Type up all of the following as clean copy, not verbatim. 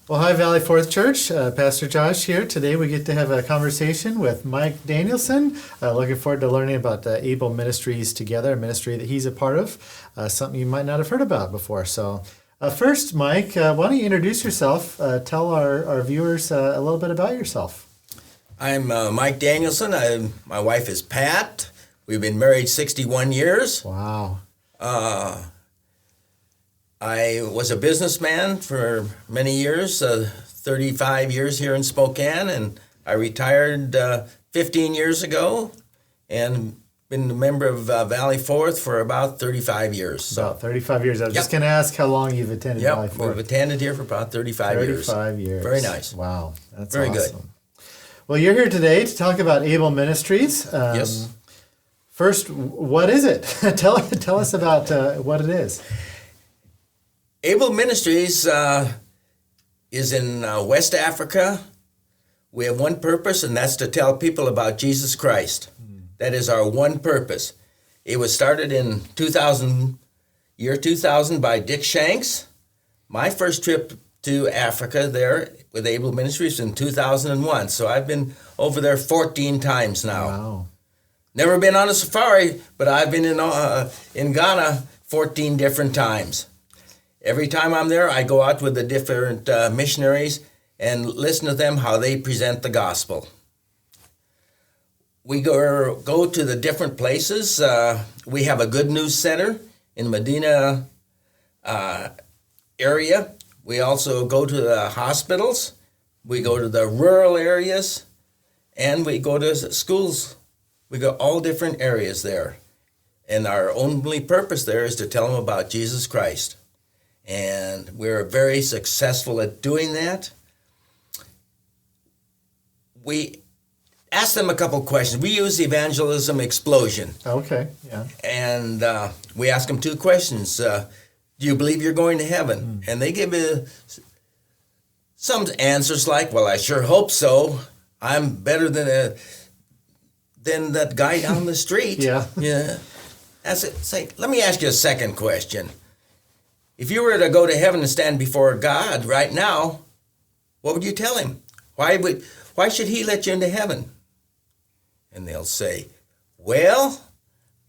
Well, hi, Valley Fourth Church. Pastor Josh here. Today we get to have a conversation with Mike Danielson. Looking forward to learning about Able Ministries together, a ministry that he's a part of, something you might not have heard about before. So first, Mike, why don't you introduce yourself? Tell our viewers a little bit about yourself. I'm Mike Danielson. My wife is Pat. We've been married 61 years. Wow. I was a businessman for many years, 35 years here in Spokane, and I retired 15 years ago and been a member of Valley Fourth for about 35 years. About 35 years. I was just going to ask how long you've attended Valley Fourth. We've attended here for about 35 years. 35 years. Very nice. Wow. That's very awesome. Good. Well, you're here today to talk about Able Ministries. Yes. First, what is it? Tell us about what it is. Able Ministries is in West Africa. We have one purpose, and that's to tell people about Jesus Christ. That is our one purpose. It was started in 2000 by Dick Shanks. My first trip to Africa there with Able Ministries in 2001. So I've been over there 14 times now. Wow. Never been on a safari, but I've been in Ghana 14 different times. Every time I'm there, I go out with the different missionaries and listen to them how they present the gospel. We go to the different places. We have a good news center in Medina area. We also go to the hospitals. We go to the rural areas, and we go to schools. We go all different areas there. And our only purpose there is to tell them about Jesus Christ. And we're very successful at doing that. We ask them a couple questions. We use evangelism explosion. Okay, yeah. And we ask them two questions. Do you believe you're going to heaven? And they give some answers like, well, I sure hope so. I'm better than that guy down the street. Yeah. Yeah. That's it. Say, let me ask you a second question. If you were to go to heaven and stand before God right now, what would you tell him? Why should he let you into heaven? And they'll say, well,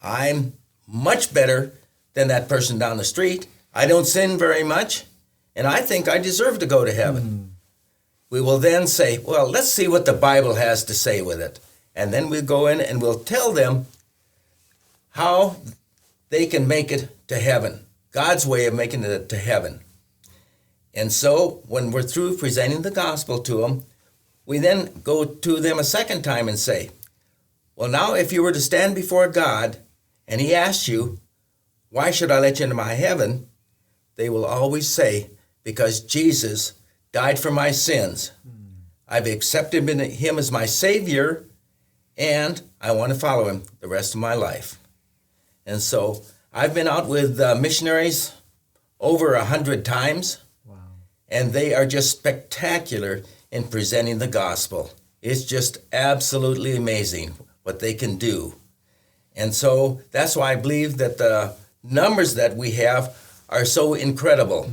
I'm much better than that person down the street. I don't sin very much, and I think I deserve to go to heaven. We will then say, well, let's see what the Bible has to say with it. And then we'll go in and we'll tell them how they can make it to heaven. God's way of making it to heaven. And so when we're through presenting the gospel to them, we then go to them a second time and say, well, now if you were to stand before God and he asked you, why should I let you into my heaven? They will always say, because Jesus died for my sins. I've accepted him as my Savior, and I want to follow him the rest of my life. And so I've been out with missionaries over 100 times, wow. And they are just spectacular in presenting the gospel. It's just absolutely amazing what they can do. And so that's why I believe that the numbers that we have are so incredible.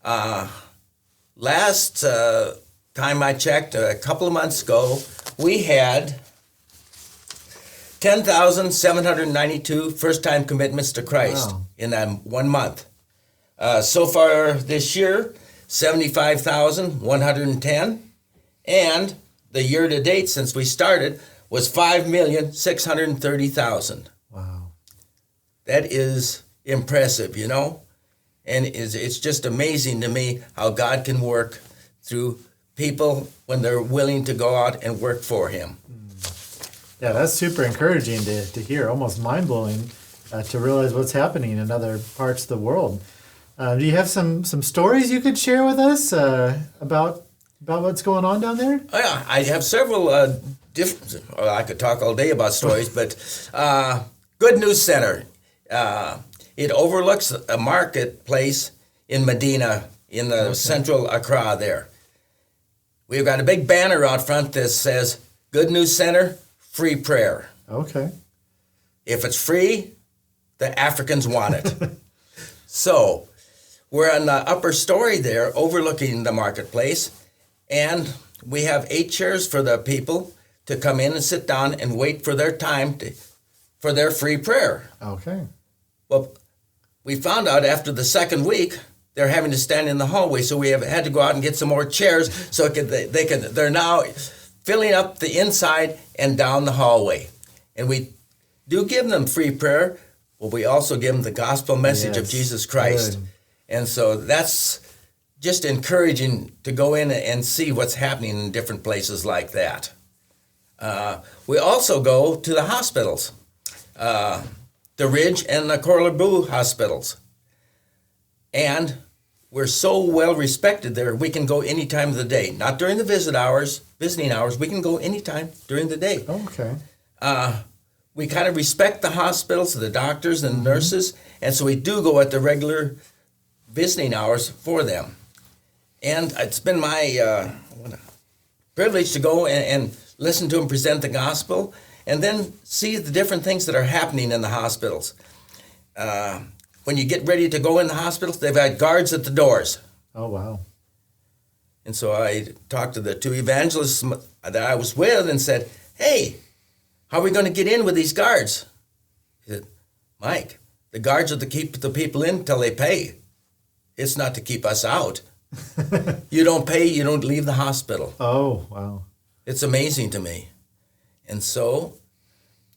Last time I checked, a couple of months ago, we had 10,792 first-time commitments to Christ in that 1 month. So far this year, 75,110. And the year-to-date since we started was 5,630,000. Wow. That is impressive, you know? And it's just amazing to me how God can work through people when they're willing to go out and work for him. Yeah, that's super encouraging to hear, almost mind-blowing to realize what's happening in other parts of the world. Do you have some stories you could share with us about what's going on down there? Oh, yeah, I have several different, I could talk all day about stories, but Good News Center. It overlooks a marketplace in Medina, in the central Accra there. We've got a big banner out front that says, Good News Center, free prayer. Okay. If it's free, the Africans want it. So we're on the upper story there overlooking the marketplace, and we have 8 chairs for the people to come in and sit down and wait for their time for their free prayer. Okay. Well, we found out after the second week they're having to stand in the hallway, so we have had to go out and get some more chairs so they're now filling up the inside and down the hallway. And we do give them free prayer, but we also give them the gospel message of Jesus Christ. Good. And so that's just encouraging to go in and see what's happening in different places like that. We also go to the hospitals, the Ridge and the Corlearbu hospitals. And we're so well respected there, we can go any time of the day. Not during the visiting hours, we can go anytime during the day. Okay. We kind of respect the hospitals, the doctors and nurses, and so we do go at the regular visiting hours for them. And it's been my privilege to go and listen to them present the gospel, and then see the different things that are happening in the hospitals. When you get ready to go in the hospitals, they've got guards at the doors. Oh, wow. And so I talked to the 2 evangelists that I was with and said, hey, how are we going to get in with these guards? He said, Mike, the guards are to keep the people in till they pay. It's not to keep us out. You don't pay, you don't leave the hospital. Oh, wow. It's amazing to me. And so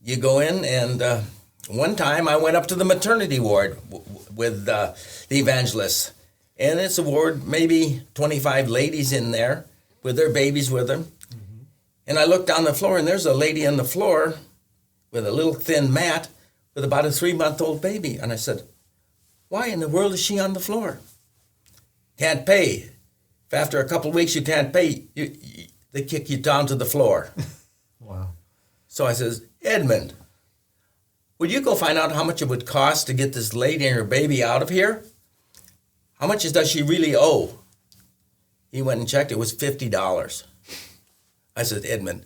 you go in, and one time I went up to the maternity ward with the evangelists. And it's a ward, maybe 25 ladies in there with their babies with them. Mm-hmm. And I looked down the floor, and there's a lady on the floor with a little thin mat with about a 3-month-old baby. And I said, why in the world is she on the floor? Can't pay. If after a couple of weeks you can't pay, they kick you down to the floor. Wow. So I says, Edmund, would you go find out how much it would cost to get this lady and her baby out of here? How much does she really owe? He went and checked. It was $50. I said, Edmund,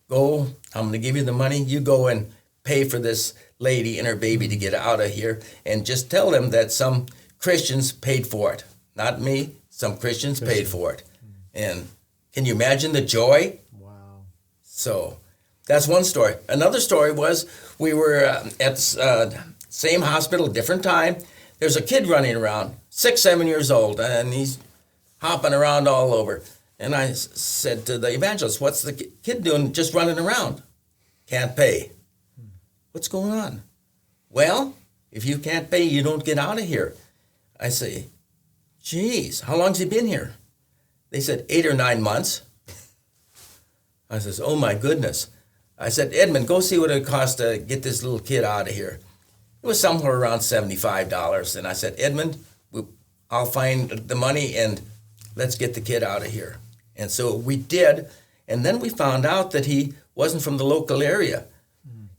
go. I'm going to give you the money. You go and pay for this lady and her baby to get out of here, and just tell them that some Christians paid for it. Not me. Some Christians paid for it. And can you imagine the joy? Wow. So that's one story. Another story was we were at same hospital, different time. There's a kid running around, 6, 7 years old, and he's hopping around all over. And I said to the evangelist, what's the kid doing just running around? Can't pay. What's going on? Well, if you can't pay, you don't get out of here. I say, geez, how long's he been here? They said 8 or 9 months. I says, oh my goodness. I said, Edmund, go see what it costs to get this little kid out of here. It was somewhere around $75. And I said, Edmund, I'll find the money and let's get the kid out of here. And so we did. And then we found out that he wasn't from the local area.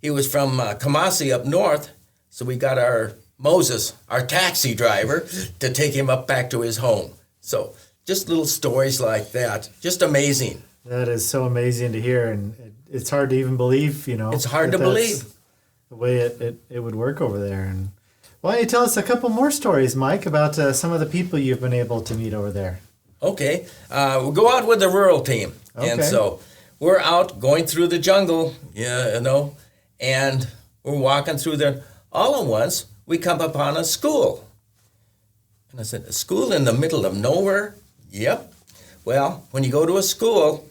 He was from Kamasi up north. So we got our Moses, our taxi driver, to take him up back to his home. So just little stories like that. Just amazing. That is so amazing to hear. And it's hard to even believe, It's hard to believe. The way it would work over there. And why don't you tell us a couple more stories, Mike, about some of the people you've been able to meet over there? Okay. We'll go out with the rural team. Okay. And so we're out going through the jungle, and we're walking through there. All at once, we come upon a school. And I said, a school in the middle of nowhere? Yep. Well, when you go to a school,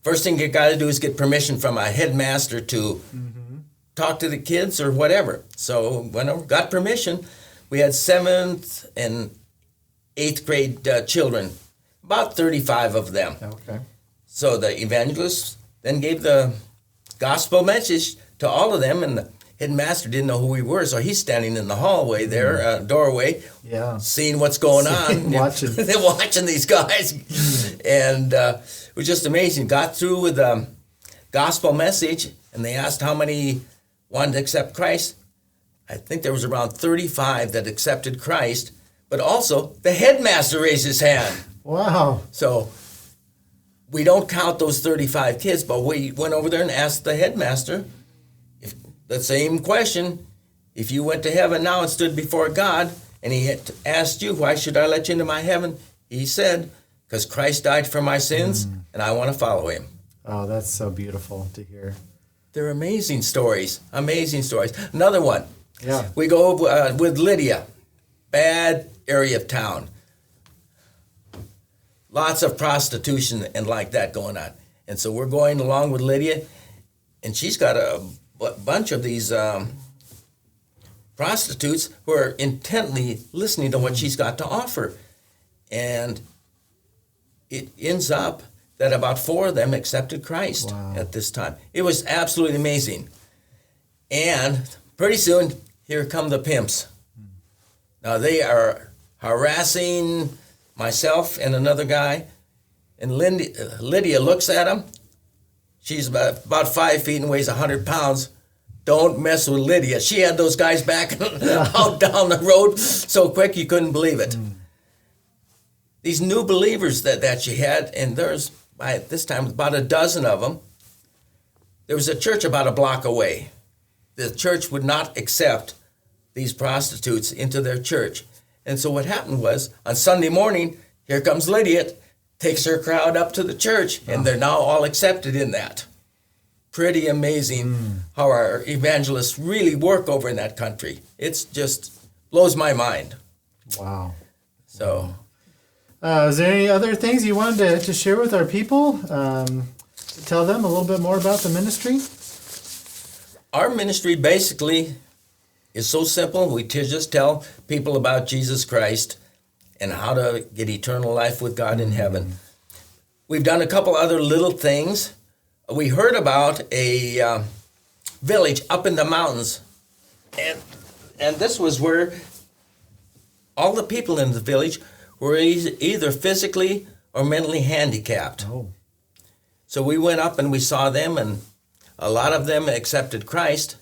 first thing you got to do is get permission from a headmaster to talk to the kids or whatever. So when I got permission, we had 7th and 8th grade children, about 35 of them. Okay. So the evangelist then gave the gospel message to all of them, and the headmaster didn't know who we were, so he's standing in the hallway there, doorway, seeing what's going on. Watching. They're watching these guys. And it was just amazing. Got through with the gospel message, and they asked how many wanted to accept Christ. I think there was around 35 that accepted Christ, but also the headmaster raised his hand. Wow. So we don't count those 35 kids, but we went over there and asked the headmaster the same question. If you went to heaven now and stood before God and he had asked you, why should I let you into my heaven? He said, because Christ died for my sins, and I want to follow him. Oh, that's so beautiful to hear. They're amazing stories, amazing stories. Another one. Yeah. We go with Lydia, bad area of town. Lots of prostitution and like that going on. And so we're going along with Lydia, and she's got a bunch of these prostitutes who are intently listening to what she's got to offer. And it ends up that about 4 of them accepted Christ at this time. It was absolutely amazing. And pretty soon, here come the pimps. Now they are harassing myself and another guy, and Lydia looks at him. She's about 5 feet and weighs 100 pounds. Don't mess with Lydia. She had those guys backing out down the road so quick you couldn't believe it. These new believers that she had, and there's, by this time, about a dozen of them. There was a church about a block away. The church would not accept these prostitutes into their church. And so what happened was, on Sunday morning, here comes Lydia, takes her crowd up to the church, and they're now all accepted in that. Pretty amazing how our evangelists really work over in that country. It's just blows my mind. Wow. So, is there any other things you wanted to share with our people? Tell them a little bit more about the ministry? Our ministry basically is so simple. We just tell people about Jesus Christ and how to get eternal life with God in heaven. We've done a couple other little things. We heard about a village up in the mountains, and this was where all the people in the village were either physically or mentally handicapped. Oh. So we went up and we saw them, and a lot of them accepted Christ.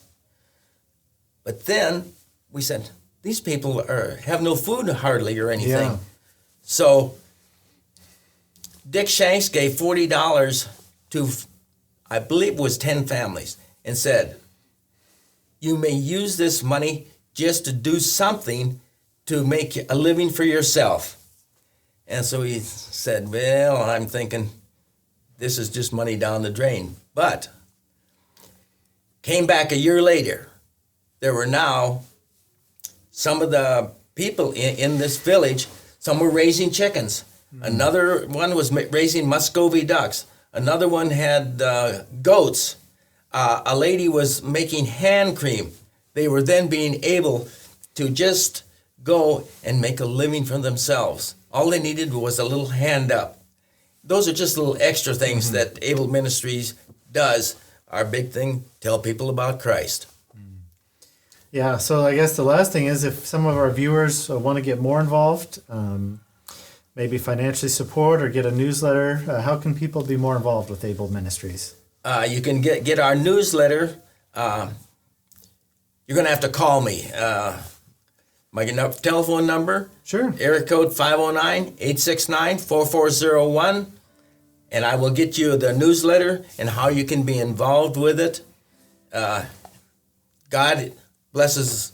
But then we said, these people have no food hardly or anything. Yeah. So Dick Shanks gave $40 to, I believe it was 10 families, and said, you may use this money just to do something to make a living for yourself. And so he said, well, I'm thinking this is just money down the drain. But came back a year later. There were now some of the people in this village, some were raising chickens. Another one was raising Muscovy ducks. Another one had goats. A lady was making hand cream. They were then being able to just go and make a living for themselves. All they needed was a little hand up. Those are just little extra things that Able Ministries does. Our big thing, tell people about Christ. Yeah, so I guess the last thing is if some of our viewers want to get more involved, maybe financially support or get a newsletter, how can people be more involved with Able Ministries? You can get our newsletter. You're going to have to call me. My telephone number, Sure. area code 509-869-4401, and I will get you the newsletter and how you can be involved with it. God blesses.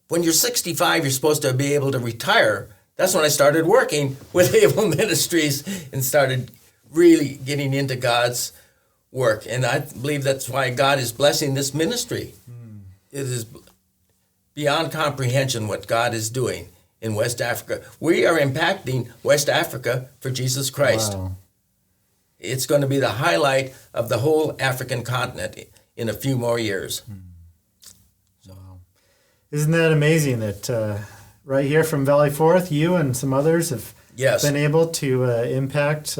When you're 65, you're supposed to be able to retire. That's when I started working with Able Ministries and started really getting into God's work. And I believe that's why God is blessing this ministry. It is beyond comprehension what God is doing in West Africa. We are impacting West Africa for Jesus Christ. Wow. It's going to be the highlight of the whole African continent in a few more years. Wow. Isn't that amazing that right here from Valley Forth, you and some others have been able to impact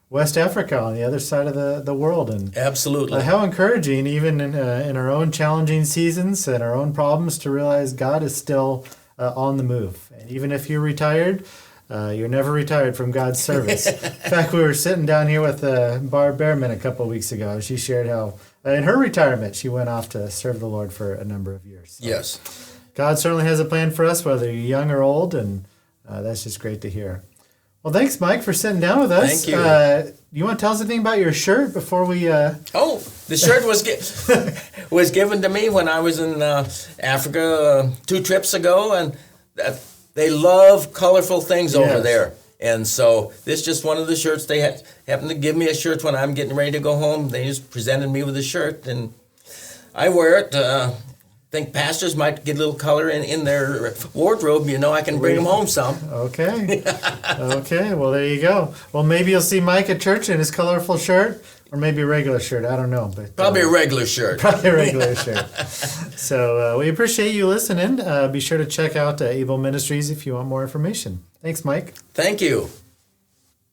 West Africa on the other side of the world. And absolutely. How encouraging, even in our own challenging seasons and our own problems, to realize God is still on the move. And even if you're retired, you're never retired from God's service. In fact, we were sitting down here with Barb Behrman a couple of weeks ago. She shared how in her retirement, she went off to serve the Lord for a number of years. So yes. God certainly has a plan for us, whether you're young or old, and that's just great to hear. Well, thanks, Mike, for sitting down with us. Thank you. You want to tell us anything about your shirt before we... Oh, the shirt was given to me when I was in Africa 2 trips ago, and They love colorful things over Yes. there. And so this is just one of the shirts. They happened to give me a shirt when I'm getting ready to go home. They just presented me with a shirt, and I wear it. Think pastors might get a little color in their wardrobe. I can bring them home some. Okay. Okay. Well, there you go. Well, maybe you'll see Mike at church in his colorful shirt, or maybe a regular shirt. I don't know, but Probably a regular shirt. probably a regular shirt. So we appreciate you listening. Be sure to check out Able Ministries if you want more information. Thanks, Mike. Thank you.